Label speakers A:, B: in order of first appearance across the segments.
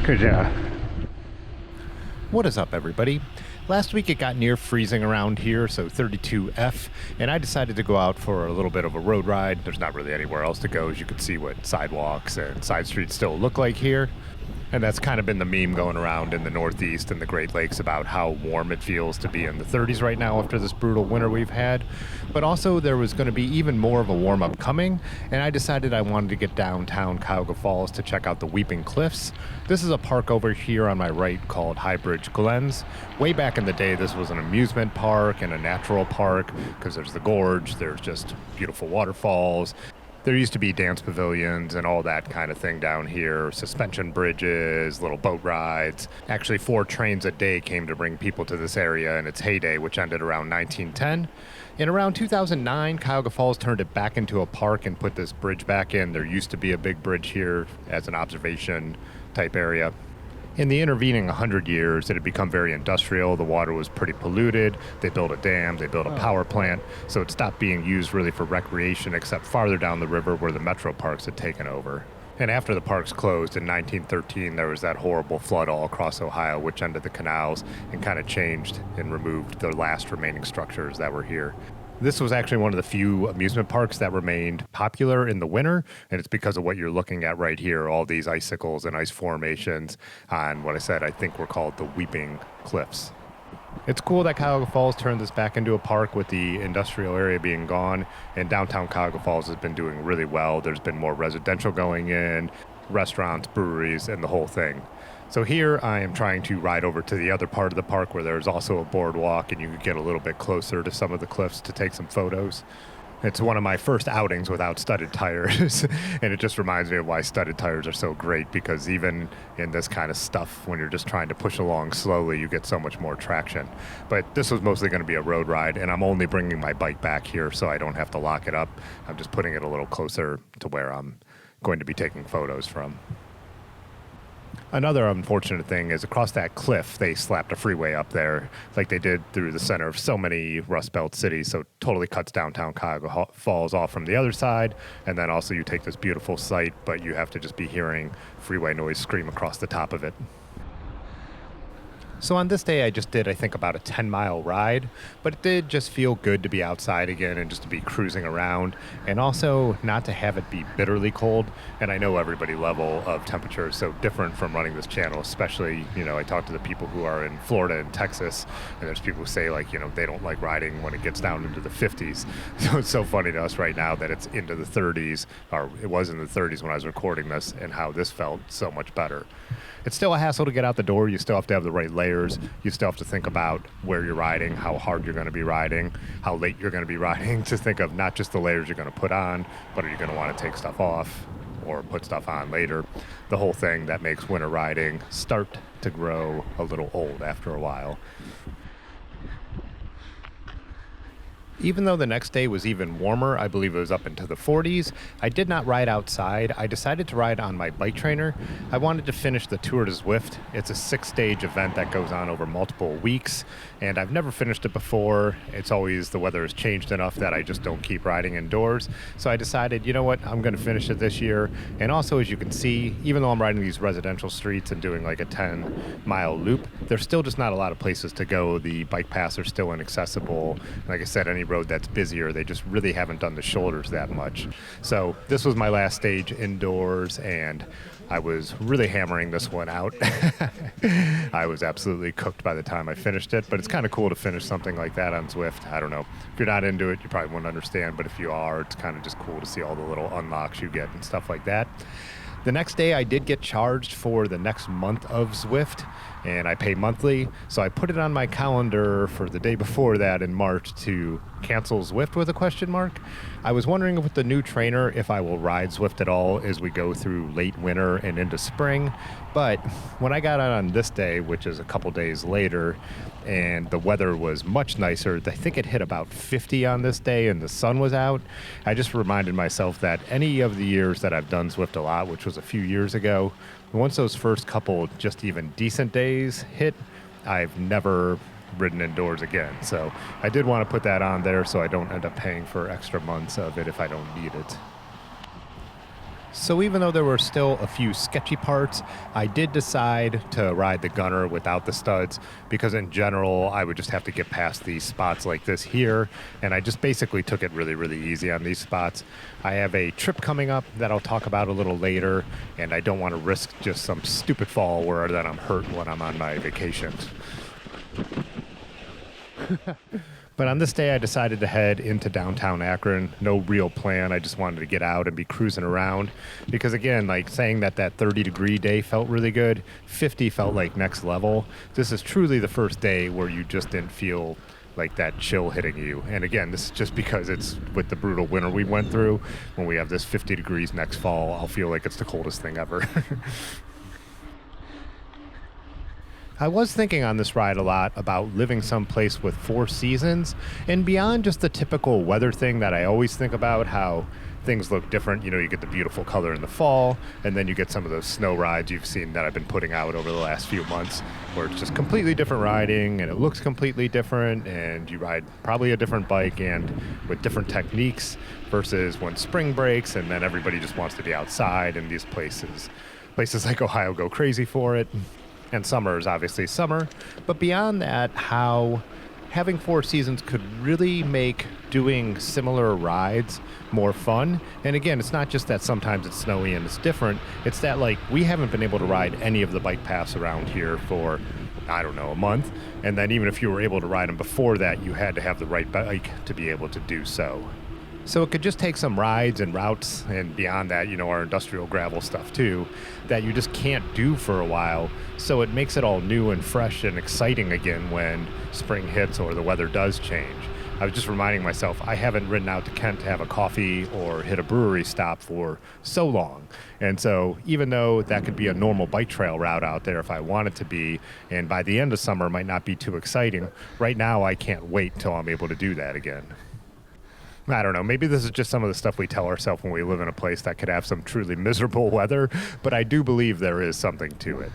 A: 'Cause
B: What is up, everybody? Last week it got near freezing around here, so 32F, and I decided to go out for a little bit of a road ride. There's not really anywhere else to go, as you can see what sidewalks and side streets still look like here. And that's kind of been the meme going around in the Northeast and the Great Lakes about how warm it feels to be in the 30s right now after this brutal winter we've had. But also there was going to be even more of a warm-up coming, and I decided I wanted to get downtown Cuyahoga Falls to check out the Weeping Cliffs. This is a park over here on my right called Highbridge Glens. Way back in the day, this was an amusement park and a natural park because there's the gorge, there's just beautiful waterfalls. There used to be dance pavilions and all that kind of thing down here, suspension bridges, little boat rides. Actually, 4 trains a day came to bring people to this area in its heyday, which ended around 1910. In around 2009, Cuyahoga Falls turned it back into a park and put this bridge back in. There used to be a big bridge here as an observation type area. In the intervening 100 years, it had become very industrial. The water was pretty polluted. They built a dam, they built a power plant, so it stopped being used really for recreation except farther down the river where the metro parks had taken over. And after the parks closed in 1913, there was that horrible flood all across Ohio, which ended the canals and kind of changed and removed the last remaining structures that were here. This was actually one of the few amusement parks that remained popular in the winter, and it's because of what you're looking at right here, all these icicles and ice formations on what I think were called the Weeping Cliffs. It's cool that Cuyahoga Falls turned this back into a park with the industrial area being gone, and downtown Cuyahoga Falls has been doing really well. There's been more residential going in, restaurants, breweries, and the whole thing. So here I am trying to ride over to the other part of the park where there's also a boardwalk and you can get a little bit closer to some of the cliffs to take some photos. It's one of my first outings without studded tires, and it just reminds me of why studded tires are so great, because even in this kind of stuff, when you're just trying to push along slowly, you get so much more traction. But this was mostly going to be a road ride, and I'm only bringing my bike back here so I don't have to lock it up. I'm just putting it a little closer to where I'm going to be taking photos from. Another unfortunate thing is across that cliff, they slapped a freeway up there like they did through the center of so many Rust Belt cities, so it totally cuts downtown Cuyahoga Falls off from the other side, and then also you take this beautiful site, but you have to just be hearing freeway noise scream across the top of it. So on this day, I just did, I think, about a 10-mile ride, but it did just feel good to be outside again and just to be cruising around, and also not to have it be bitterly cold. And I know everybody level of temperature is so different from running this channel, especially, I talk to the people who are in Florida and Texas, and there's people who say, they don't like riding when it gets down into the 50s. So it's so funny to us right now that it's into the 30s, or it was in the 30s when I was recording this, and how this felt so much better. It's still a hassle to get out the door. You still have to have the right layers. You still have to think about where you're riding, how hard you're going to be riding, how late you're going to be riding, to think of not just the layers you're going to put on, but are you going to want to take stuff off or put stuff on later. The whole thing that makes winter riding start to grow a little old after a while. Even though the next day was even warmer, I believe it was up into the 40s, I did not ride outside. I decided to ride on my bike trainer. I wanted to finish the Tour de Zwift. It's a 6-stage event that goes on over multiple weeks, and I've never finished it before. It's always the weather has changed enough that I just don't keep riding indoors. So I decided, you know what, I'm going to finish it this year. And also, as you can see, even though I'm riding these residential streets and doing like a 10-mile loop, there's still just not a lot of places to go. The bike paths are still inaccessible. Like I said, any road that's busier, they just really haven't done the shoulders that much. So this was my last stage indoors, and I was really hammering this one out. I was absolutely cooked by the time I finished it, but it's kind of cool to finish something like that on Zwift. I don't know. If you're not into it, you probably won't understand, but if you are, it's kind of just cool to see all the little unlocks you get and stuff like that. The next day, I did get charged for the next month of Zwift, and I pay monthly, so I put it on my calendar for the day before that in March to cancel Zwift with a question mark. I was wondering with the new trainer if I will ride Zwift at all as we go through late winter and into spring, but when I got on this day, which is a couple days later, and the weather was much nicer, I think it hit about 50 on this day and the sun was out, I just reminded myself that any of the years that I've done Zwift a lot, which was a few years ago, once those first couple just even decent days hit, I've never ridden indoors again. So I did want to put that on there so I don't end up paying for extra months of it if I don't need it. So even though there were still a few sketchy parts, I did decide to ride the Gunner without the studs because in general, I would just have to get past these spots like this here. And I just basically took it really, really easy on these spots. I have a trip coming up that I'll talk about a little later, and I don't want to risk just some stupid fall where then I'm hurt when I'm on my vacations. But on this day, I decided to head into downtown Akron. No real plan. I just wanted to get out and be cruising around. Because again, like saying that 30-degree day felt really good, 50 felt like next level. This is truly the first day where you just didn't feel like that chill hitting you. And again, this is just because it's with the brutal winter we went through. When we have this 50 degrees next fall, I'll feel like it's the coldest thing ever. I was thinking on this ride a lot about living someplace with 4 seasons and beyond just the typical weather thing that I always think about, how things look different. You know, you get the beautiful color in the fall, and then you get some of those snow rides you've seen that I've been putting out over the last few months where it's just completely different riding and it looks completely different and you ride probably a different bike and with different techniques versus when spring breaks and then everybody just wants to be outside and these places like Ohio go crazy for it. And summer is obviously summer. But beyond that, how having 4 seasons could really make doing similar rides more fun. And again, it's not just that sometimes it's snowy and it's different. It's that, like, we haven't been able to ride any of the bike paths around here for, I don't know, a month. And then even if you were able to ride them before that, you had to have the right bike to be able to do so. So it could just take some rides and routes and beyond that, you know, our industrial gravel stuff too, that you just can't do for a while. So it makes it all new and fresh and exciting again when spring hits or the weather does change. I was just reminding myself, I haven't ridden out to Kent to have a coffee or hit a brewery stop for so long. And so even though that could be a normal bike trail route out there if I want it to be, and by the end of summer might not be too exciting, right now I can't wait till I'm able to do that again. I don't know, maybe this is just some of the stuff we tell ourselves when we live in a place that could have some truly miserable weather, but I do believe there is something to it.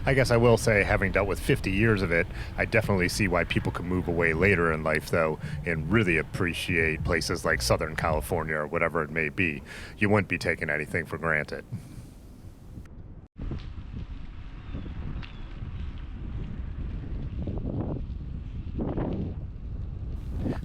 B: I guess I will say, having dealt with 50 years of it, I definitely see why people can move away later in life, though, and really appreciate places like Southern California or whatever it may be. You wouldn't be taking anything for granted.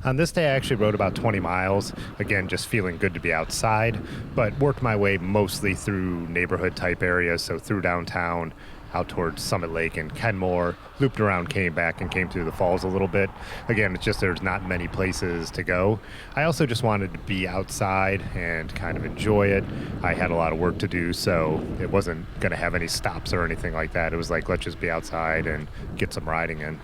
B: On this day, I actually rode about 20 miles, again, just feeling good to be outside, but worked my way mostly through neighborhood-type areas, so through downtown, out towards Summit Lake and Kenmore, looped around, came back, and came through the falls a little bit. Again, it's just there's not many places to go. I also just wanted to be outside and kind of enjoy it. I had a lot of work to do, so it wasn't going to have any stops or anything like that. It was like, let's just be outside and get some riding in.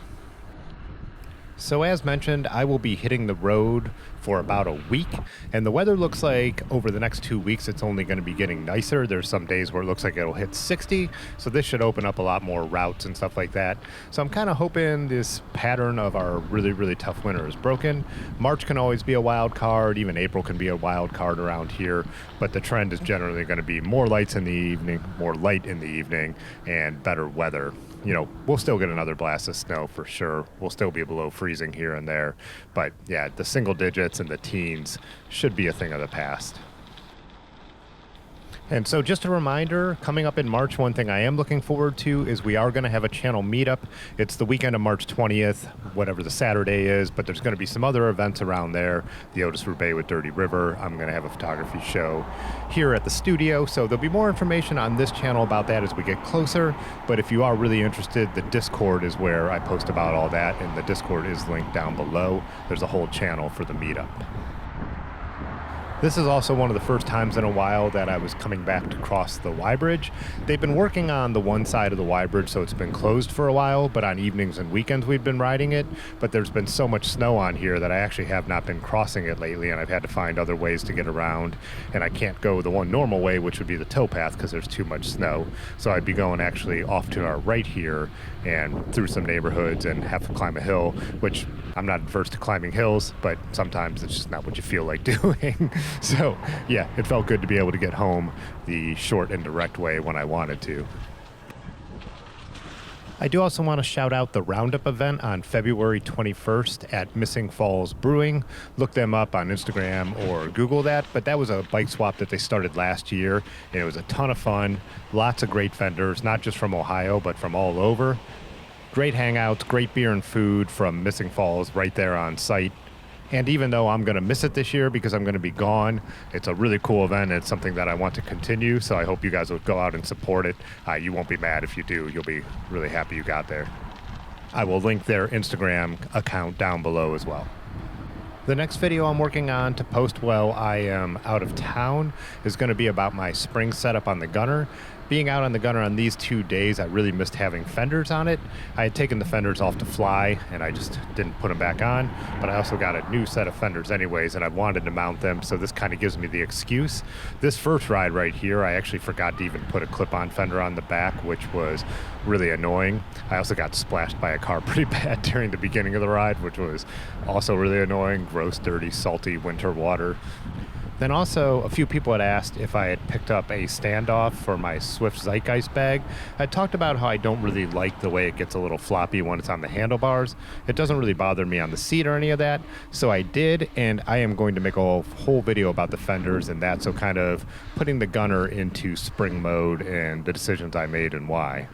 B: So as mentioned, I will be hitting the road for about a week, and the weather looks like over the next 2 weeks it's only going to be getting nicer. There's some days where it looks like it'll hit 60, so this should open up a lot more routes and stuff like that. So I'm kind of hoping this pattern of our really, really tough winter is broken. March can always be a wild card, even April can be a wild card around here, but the trend is generally going to be more light in the evening, and better weather. You know, we'll still get another blast of snow for sure. We'll still be below freezing here and there. But yeah, the single digits and the teens should be a thing of the past. And so just a reminder, coming up in March, one thing I am looking forward to is we are going to have a channel meetup. It's the weekend of March 20th, whatever the Saturday is, but there's going to be some other events around there. The Otis Roubaix with Dirty River. I'm going to have a photography show here at the studio. So there'll be more information on this channel about that as we get closer. But if you are really interested, the Discord is where I post about all that, and the Discord is linked down below. There's a whole channel for the meetup. This is also one of the first times in a while that I was coming back to cross the Y Bridge. They've been working on the one side of the Y Bridge, so it's been closed for a while, but on evenings and weekends we've been riding it. But there's been so much snow on here that I actually have not been crossing it lately, and I've had to find other ways to get around. And I can't go the one normal way, which would be the towpath, because there's too much snow. So I'd be going actually off to our right here and through some neighborhoods and have to climb a hill, which I'm not adverse to climbing hills, but sometimes it's just not what you feel like doing. So, yeah, it felt good to be able to get home the short and direct way when I wanted to. I do also want to shout out the Roundup event on February 21st at Missing Falls Brewing. Look them up on Instagram or Google that. But that was a bike swap that they started last year, and it was a ton of fun. Lots of great vendors, not just from Ohio, but from all over. Great hangouts, great beer and food from Missing Falls right there on site. And even though I'm going to miss it this year because I'm going to be gone, it's a really cool event. It's something that I want to continue, so I hope you guys will go out and support it. You won't be mad if you do. You'll be really happy you got there. I will link their Instagram account down below as well. The next video I'm working on to post while I am out of town is going to be about my spring setup on the Gunner. Being out on the Gunner on these 2 days, I really missed having fenders on it. I had taken the fenders off to fly, and I just didn't put them back on, but I also got a new set of fenders anyways, and I wanted to mount them, so this kind of gives me the excuse. This first ride right here, I actually forgot to even put a clip-on fender on the back, which was really annoying. I also got splashed by a car pretty bad during the beginning of the ride, which was also really annoying. Gross, dirty, salty winter water. Then also, a few people had asked if I had picked up a standoff for my Zwift Zeitgeist bag. I talked about how I don't really like the way it gets a little floppy when it's on the handlebars. It doesn't really bother me on the seat or any of that, so I did, and I am going to make a whole video about the fenders and that, so kind of putting the Gunner into spring mode and the decisions I made and why.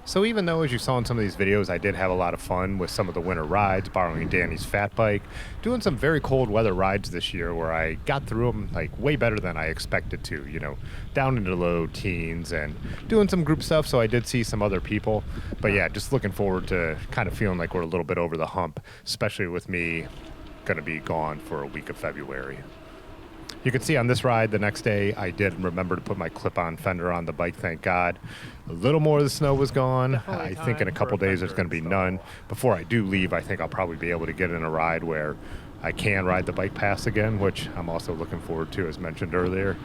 B: So even though, as you saw in some of these videos, I did have a lot of fun with some of the winter rides, borrowing Danny's fat bike, doing some very cold weather rides this year where I got through them like way better than I expected to, you know, down into low teens and doing some group stuff, so I did see some other people. But yeah, just looking forward to kind of feeling like we're a little bit over the hump, especially with me going to be gone for a week of February. You can see on this ride the next day, I did remember to put my clip-on fender on the bike, thank God. A little more of the snow was gone. I think in a couple days there's going to be none. Before I do leave, I think I'll probably be able to get in a ride where I can ride the bike pass again, which I'm also looking forward to, as mentioned earlier.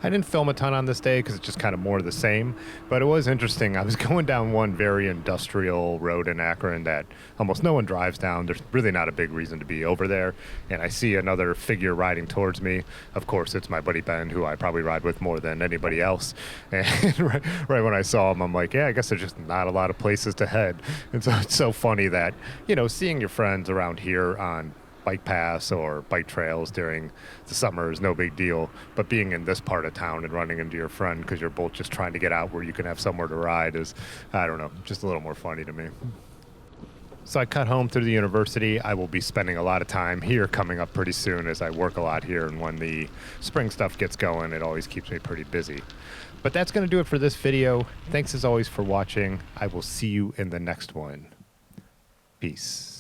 B: I didn't film a ton on this day because it's just kind of more of the same, but it was interesting. I was going down one very industrial road in Akron that almost no one drives down. There's really not a big reason to be over there, and I see another figure riding towards me. Of course, it's my buddy Ben, who I probably ride with more than anybody else, and right when I saw him, I'm like, yeah, I guess there's just not a lot of places to head. And so it's so funny that, you know, seeing your friends around here on bike pass or bike trails during the summer is no big deal, but being in this part of town and running into your friend because you're both just trying to get out where you can have somewhere to ride is, I don't know, just a little more funny to me. So I cut home through the university. I will be spending a lot of time here coming up pretty soon as I work a lot here, and when the spring stuff gets going, it always keeps me pretty busy. But that's going to do it for this video. Thanks as always for watching. I will see you in the next one. Peace.